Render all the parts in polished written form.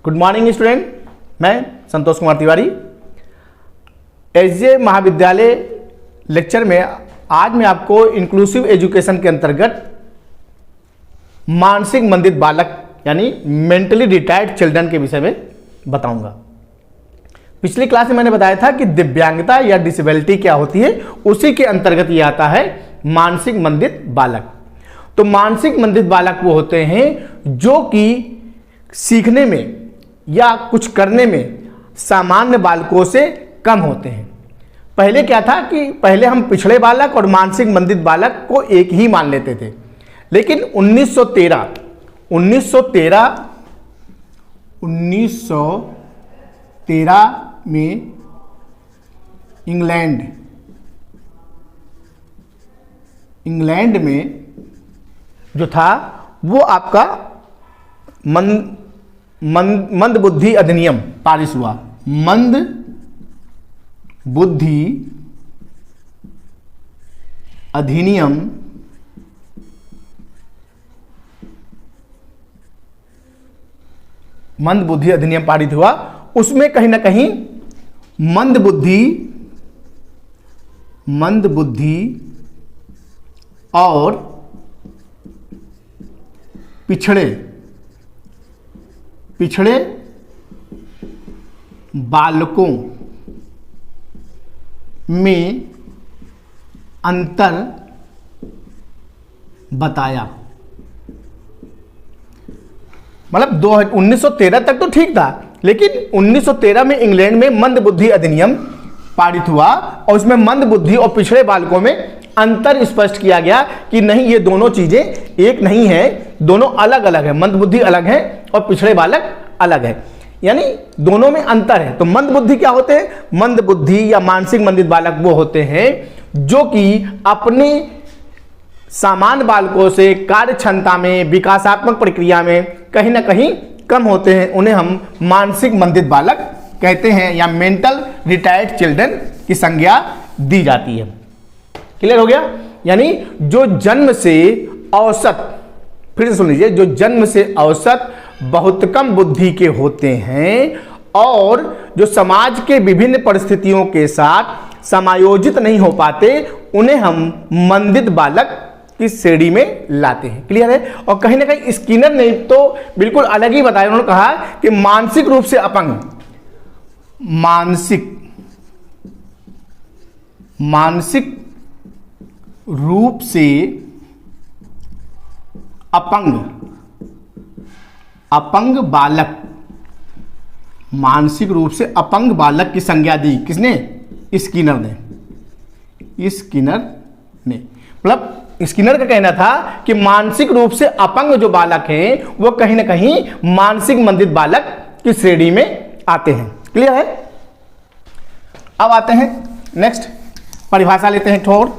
Good morning student, मैं Santosh Kumar Tiwari. SJ महाविद्यालय lecture में आज मैं आपको इंक्लूसिव एजुकेशन के अंतर्गत मानसिक मंदित बालक यानी मेंटली रिटायर्ड चिल्ड्रन के विषय में बताऊंगा। पिछली क्लास में मैंने बताया था कि दिव्यांगता या डिसेबिलिटी क्या होती है, उसी के अंतर्गत ये आता है मानसिक मंदित बालक। तो मानसिक मंदित बालक वो होते हैं जो कि सीखने में या कुछ करने में सामान्य बालकों से कम होते हैं। पहले क्या था कि पहले हम पिछड़े बालक और मानसिक मंदित बालक को एक ही मान लेते थे, लेकिन 1913 में इंग्लैंड में जो था वो आपका मंद बुद्धि अधिनियम पारित हुआ। मंद बुद्धि अधिनियम पारित हुआ। उसमें कहीं ना कहीं मंद बुद्धि और पिछड़े बालकों में अंतर बताया। मतलब 1913 तक तो ठीक था, लेकिन 1913 में इंग्लैंड में मंद बुद्धि अधिनियम पारित हुआ और उसमें मंद बुद्धि और पिछड़े बालकों में अंतर स्पष्ट किया गया कि नहीं, ये दोनों चीजें एक नहीं है, दोनों अलग अलग है। मंद बुद्धि अलग है और पिछड़े बालक अलग है, यानी दोनों में अंतर है। तो मंद बुद्धि क्या होते हैं? मंद बुद्धि या मानसिक मंदित बालक वो होते हैं जो कि अपने सामान्य बालकों से कार्य क्षमता में, विकासात्मक प्रक्रिया में कहीं ना कहीं कम होते हैं। उन्हें हम मानसिक मंदित बालक कहते हैं या मेंटल रिटायर्ड चिल्ड्रन की संज्ञा दी जाती है। क्लियर हो गया? यानी जो जन्म से औसत, फिर से सुन लीजिए, जो जन्म से औसत बहुत कम बुद्धि के होते हैं और जो समाज के विभिन्न परिस्थितियों के साथ समायोजित नहीं हो पाते, उन्हें हम मंदित बालक की श्रेणी में लाते हैं। क्लियर है? और कहीं ना कहीं स्किनर ने तो बिल्कुल अलग ही बताया। उन्होंने कहा कि मानसिक रूप से अपंग, मानसिक रूप से अपंग बालक, मानसिक रूप से अपंग बालक की संज्ञा दी। किसने? स्किनर ने। मतलब स्किनर का कहना था कि मानसिक रूप से अपंग जो बालक हैं वो कहीं ना कहीं मानसिक मंदित बालक की श्रेणी में आते हैं। क्लियर है? अब आते हैं नेक्स्ट, परिभाषा लेते हैं थोड़।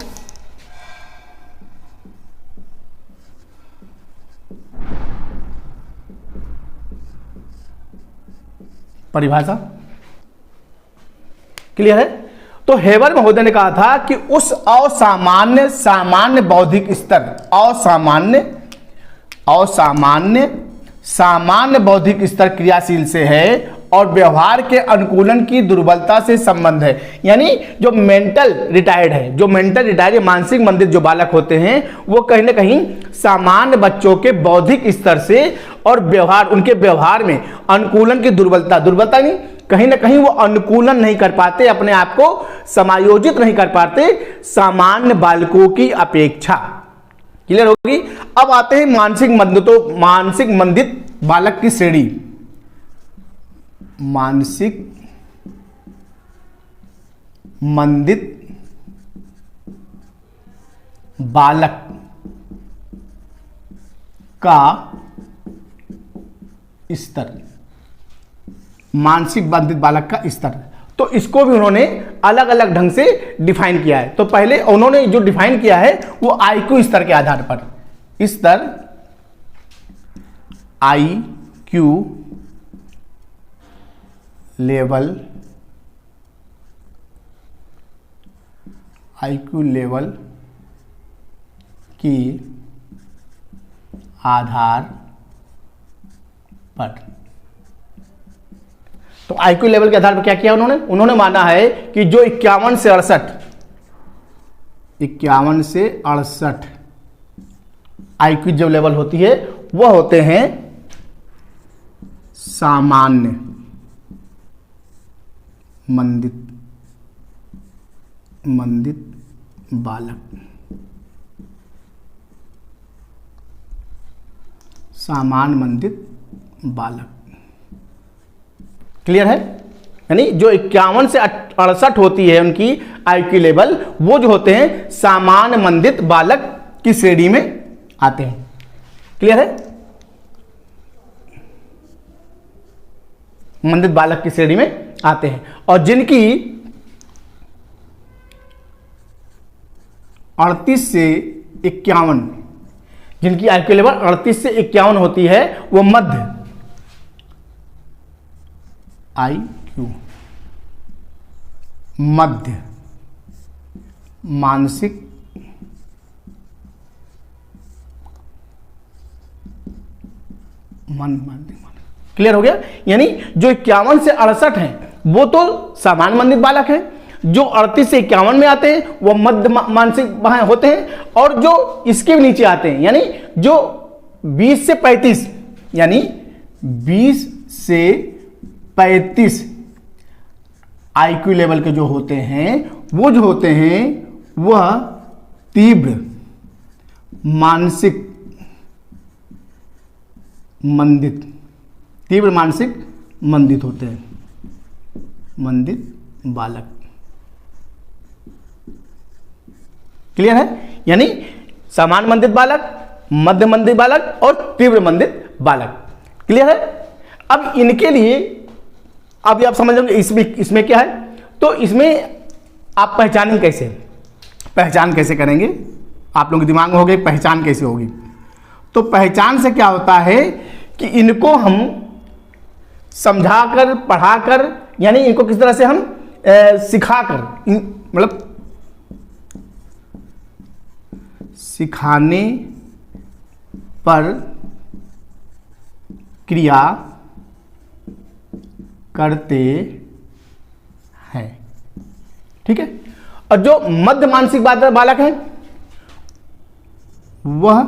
परिभाषा क्लियर है? तो हेबर महोदय ने कहा था कि उस सामान्य बौद्धिक स्तर, सामान्य बौद्धिक स्तर क्रियाशील से है और व्यवहार के अनुकूलन की दुर्बलता से संबंध है। यानी जो मेंटल रिटायर्ड मानसिक मंदित जो बालक होते हैं वो कहीं ना कहीं सामान्य बच्चों के बौद्धिक स्तर से और उनके व्यवहार में अनुकूलन की दुर्बलता नहीं, कहीं ना कहीं वो अनुकूलन नहीं कर पाते, अपने आप को समायोजित नहीं कर पाते सामान्य बालकों की अपेक्षा। क्लियर होगी? अब आते हैं मानसिक मंदित बालक की श्रेणी। मानसिक मंदित बालक का स्तर, मानसिक मंदित बालक का स्तर। तो इसको भी उन्होंने अलग अलग ढंग से डिफाइन किया है। तो पहले उन्होंने जो डिफाइन किया है वो आईक्यू स्तर के आधार पर, स्तर आईक्यू लेवल के आधार पर तो आईक्यू लेवल के आधार पर क्या किया उन्होंने माना है कि जो 51 से 68 आईक्यू जो लेवल होती है वह होते हैं सामान्य मंदित बालक, सामान्य मंदित बालक। क्लियर है? यानी जो 51 से 68 होती है उनकी आईक्यू लेवल, वो जो होते हैं सामान्य मंदित बालक की श्रेणी में आते हैं। क्लियर है? मंदित बालक की श्रेणी में आते हैं। और जिनकी 38 से 51, जिनकी आईक्यू लेवल 38 से 51 होती है, वो मध्य आईक्यू, मध्य मानसिक मन। क्लियर हो गया? यानी जो 51 से 68 हैं वो तो सामान्य मंदित बालक हैं, जो 38 से 51 में आते हैं वो मध्य मानसिक होते हैं, और जो इसके भी नीचे आते हैं यानी जो 20 से 35, यानी 20 से 35 आईक्यू लेवल के जो होते हैं वो जो होते हैं वह तीव्र मानसिक मंदित होते हैं, मंदित बालक। क्लियर है? यानी सामान्य मंदित बालक, मध्य मंदित बालक और तीव्र मंदित बालक। क्लियर है? अब इनके लिए अब आप समझ लेंगे इसमें क्या है। तो इसमें आप पहचान कैसे करेंगे? आप लोगों के दिमाग में होगी पहचान कैसे होगी। तो पहचान से क्या होता है कि इनको हम समझाकर, पढ़ाकर, यानी इनको किस तरह से हम सिखाकर, मतलब सिखाने पर क्रिया करते हैं। ठीक है? और जो मध्य मानसिक बालक हैं वह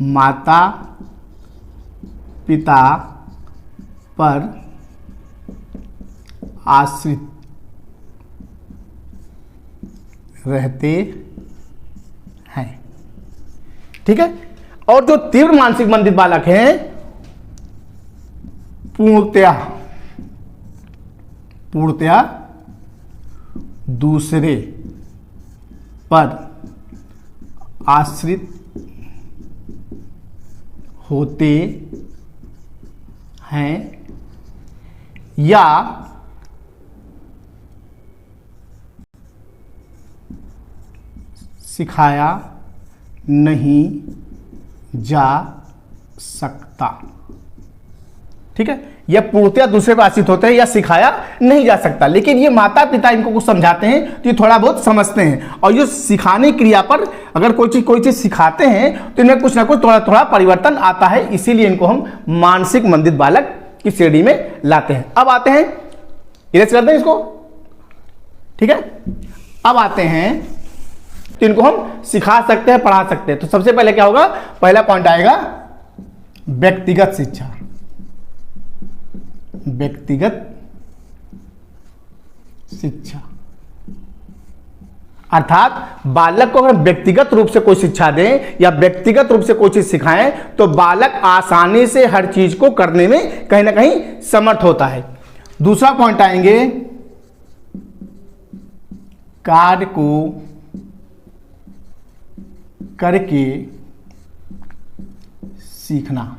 माता पिता पर आश्रित रहते हैं। ठीक है? और जो तीव्र मानसिक मंदित बालक हैं पूर्णतया दूसरे पर आश्रित होते हैं या सिखाया नहीं जा सकता। ठीक है? यह पूर्णतया दूसरे पर आश्रित होते हैं या सिखाया नहीं जा सकता। लेकिन ये माता पिता इनको कुछ समझाते हैं तो ये थोड़ा बहुत समझते हैं, और ये सिखाने क्रिया पर अगर कोई चीज सिखाते हैं तो इनमें कुछ ना कुछ थोड़ा थोड़ा परिवर्तन आता है, इसीलिए इनको हम मानसिक मंदित बालक की श्रेणी में लाते हैं। अब आते हैं, इरेज करते हैं इसको। ठीक है? अब आते हैं तो इनको हम सिखा सकते हैं, पढ़ा सकते हैं। तो सबसे पहले क्या होगा? पहला पॉइंट आएगा व्यक्तिगत शिक्षा। व्यक्तिगत शिक्षा अर्थात बालक को अगर व्यक्तिगत रूप से कोई शिक्षा दें या व्यक्तिगत रूप से कोई चीज सिखाएं तो बालक आसानी से हर चीज को करने में कहीं ना कहीं समर्थ होता है। दूसरा पॉइंट आएंगे कार्य को करके सीखना।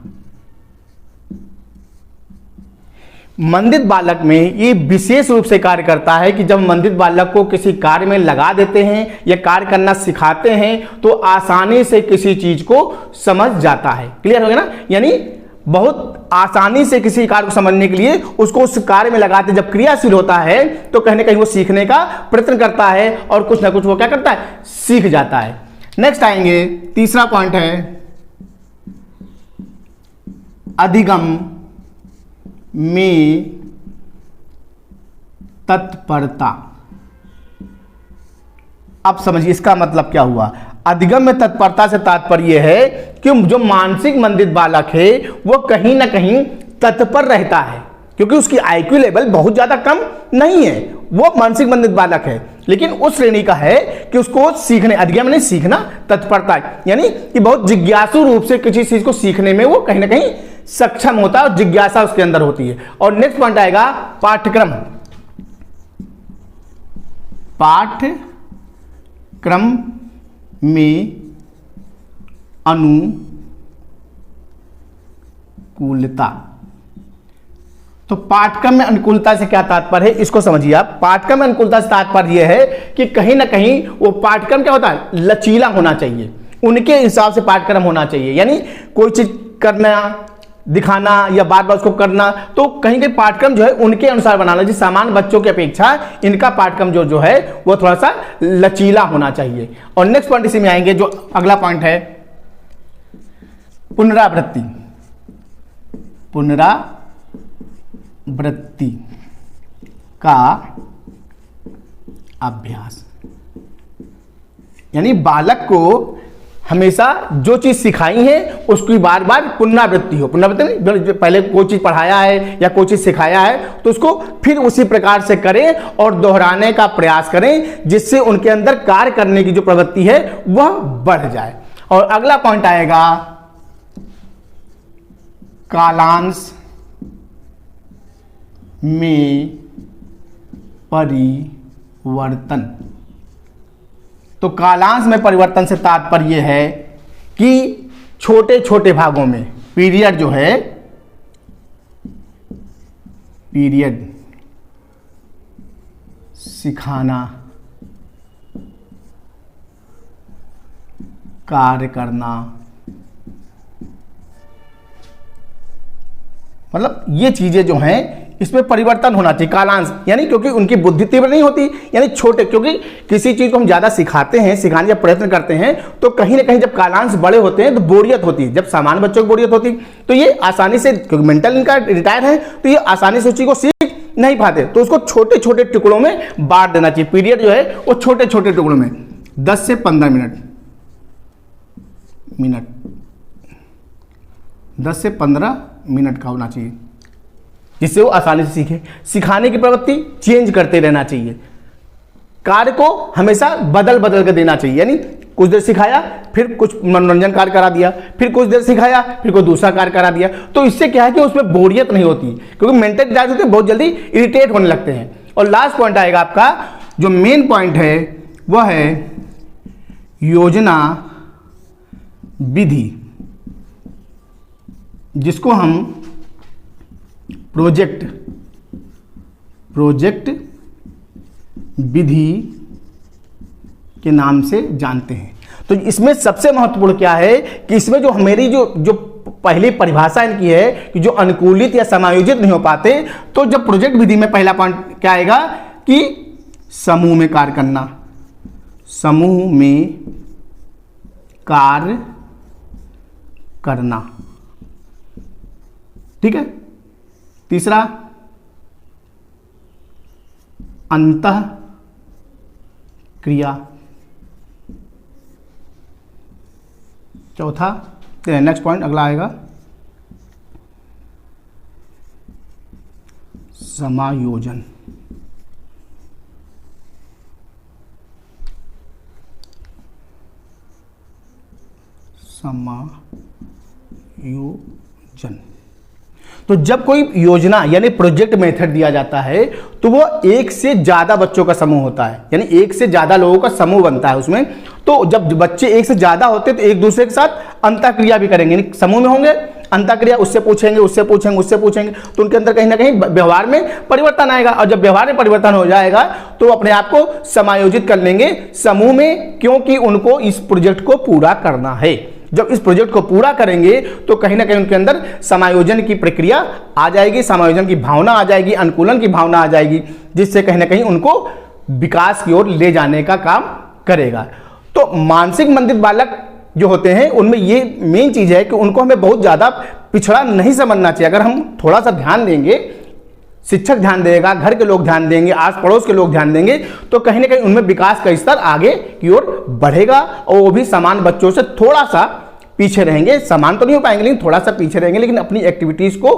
मंदित बालक में ये विशेष रूप से कार्य करता है कि जब मंदित बालक को किसी कार्य में लगा देते हैं या कार्य करना सिखाते हैं तो आसानी से किसी चीज को समझ जाता है। क्लियर हो गया ना? यानी बहुत आसानी से किसी कार्य को समझने के लिए उसको उस कार्य में लगाते, जब क्रियाशील होता है तो कहीं ना कहीं वो सीखने का प्रयत्न करता है और कुछ ना कुछ वो क्या करता है, सीख जाता है। नेक्स्ट आएंगे, तीसरा पॉइंट है अधिगम में तत्परता। अब समझिए इसका मतलब क्या हुआ। अधिगम में तत्परता से तात्पर्य है कि जो मानसिक मंदित बालक है वो कहीं ना कहीं तत्पर रहता है, क्योंकि उसकी आईक्यू लेवल बहुत ज्यादा कम नहीं है, वो मानसिक मंदित बालक है, लेकिन उस श्रेणी का है कि उसको सीखने, अधिगम में सीखना तत्परता है, यानी कि बहुत जिज्ञासु रूप से किसी चीज को सीखने में वो कहीं ना कहीं सक्षम होता है और जिज्ञासा उसके अंदर होती है। और नेक्स्ट पॉइंट आएगा पाठ्यक्रम। पाठ्यक्रम में अनुकूलता। तो पाठ्यक्रम में अनुकूलता से क्या तात्पर्य है, इसको समझिए आप। पाठ्यक्रम में अनुकूलता से तात्पर्य यह है कि कहीं ना कहीं वो पाठ्यक्रम क्या होता है, लचीला होना चाहिए, उनके हिसाब से पाठ्यक्रम होना चाहिए, यानी कोई चीज करना, दिखाना या बार बार उसको करना, तो कहीं कहीं पाठ्यक्रम जो है उनके अनुसार बनाना चाहिए। सामान्य बच्चों की अपेक्षा इनका पाठ्यक्रम जो है वो थोड़ा सा लचीला होना चाहिए। और नेक्स्ट पॉइंट इसी में आएंगे, जो अगला पॉइंट है पुनरावृत्ति। पुनरावृत्ति का अभ्यास, यानी बालक को हमेशा जो चीज सिखाई है उसकी बार बार पुनरावृत्ति हो। पुनरावृत्ति, पहले कोई चीज पढ़ाया है या कोई चीज सिखाया है तो उसको फिर उसी प्रकार से करें और दोहराने का प्रयास करें, जिससे उनके अंदर कार्य करने की जो प्रवृत्ति है वह बढ़ जाए। और अगला पॉइंट आएगा कालांश में परिवर्तन। तो कालांश में परिवर्तन से तात्पर्य है कि छोटे छोटे भागों में पीरियड जो है, पीरियड सिखाना, कार्य करना, मतलब ये चीजें जो हैं इसमें परिवर्तन होना चाहिए। कालांश यानी क्योंकि उनकी बुद्धि तीव्र नहीं होती, यानी छोटे, क्योंकि किसी चीज को हम ज्यादा सिखाते हैं, सिखाने का प्रयत्न करते हैं, तो कहीं ना कहीं जब कालांश बड़े होते हैं तो बोरियत होती है। जब सामान्य बच्चों को बोरियत होती तो ये आसानी से, क्योंकि मेंटल इनका रिटायर है, तो ये आसानी से उस चीज को सीख नहीं पाते, तो उसको छोटे छोटे टुकड़ों में बांट देना चाहिए। पीरियड जो है वो छोटे छोटे टुकड़ों में 10 से 15 मिनट 10 से 15 मिनट का होना चाहिए, जिससे वो आसानी से सीखे। सिखाने की प्रवृत्ति चेंज करते रहना चाहिए। कार्य को हमेशा बदल बदल कर देना चाहिए, यानी कुछ देर सिखाया, फिर कुछ मनोरंजन कार्य करा दिया, फिर कुछ देर सिखाया, फिर कोई दूसरा कार्य करा दिया। तो इससे क्या है कि उसमें बोरियत नहीं होती, क्योंकि मेंटल डिजायर होते हैं, बहुत जल्दी इरिटेट होने लगते हैं। और लास्ट पॉइंट आएगा आपका, जो मेन पॉइंट है वह है योजना विधि, जिसको हम प्रोजेक्ट विधि के नाम से जानते हैं। तो इसमें सबसे महत्वपूर्ण क्या है कि इसमें जो मेरी जो पहली परिभाषा इनकी है कि जो अनुकूलित या समायोजित नहीं हो पाते, तो जब प्रोजेक्ट विधि में पहला पॉइंट क्या आएगा कि समूह में कार्य करना, समूह में कार्य करना, ठीक है। तीसरा अंतः क्रिया, चौथा, नेक्स्ट पॉइंट अगला आएगा समायोजन। समायोजन। तो जब कोई योजना यानी प्रोजेक्ट मेथड दिया जाता है तो वो एक से ज्यादा बच्चों का समूह होता है, यानी एक से ज्यादा लोगों का समूह बनता है उसमें। तो जब बच्चे एक से ज्यादा होते हैं तो एक दूसरे के साथ अंतःक्रिया भी करेंगे, यानी समूह में होंगे, अंतःक्रिया, उससे पूछेंगे, उससे पूछेंगे, उससे पूछेंगे, तो उनके अंदर कहीं ना कहीं व्यवहार में परिवर्तन आएगा। और जब व्यवहार में परिवर्तन हो जाएगा तो अपने आप को समायोजित कर लेंगे समूह में, क्योंकि उनको इस प्रोजेक्ट को पूरा करना है। जब इस प्रोजेक्ट को पूरा करेंगे तो कहीं ना कहीं उनके अंदर समायोजन की प्रक्रिया आ जाएगी, समायोजन की भावना आ जाएगी, अनुकूलन की भावना आ जाएगी, जिससे कहीं ना कहीं उनको विकास की ओर ले जाने का काम करेगा। तो मानसिक मंदित बालक जो होते हैं उनमें ये मेन चीज है कि उनको हमें बहुत ज्यादा पिछड़ा नहीं समझना चाहिए। अगर हम थोड़ा सा ध्यान देंगे, शिक्षक ध्यान देगा, घर के लोग ध्यान देंगे, आस पड़ोस के लोग ध्यान देंगे, तो कहीं ना कहीं उनमें विकास का स्तर आगे की ओर बढ़ेगा और वो भी समान बच्चों से थोड़ा सा पीछे रहेंगे। समान तो नहीं हो पाएंगे लेकिन थोड़ा सा पीछे रहेंगे, लेकिन अपनी एक्टिविटीज को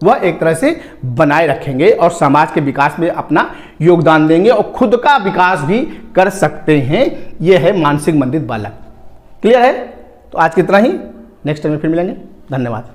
वह एक तरह से बनाए रखेंगे और समाज के विकास में अपना योगदान देंगे और खुद का विकास भी कर सकते हैं। यह है मानसिक मंदित बालक। क्लियर है? तो आज कितना ही, नेक्स्ट टाइम में फिर मिलेंगे। धन्यवाद।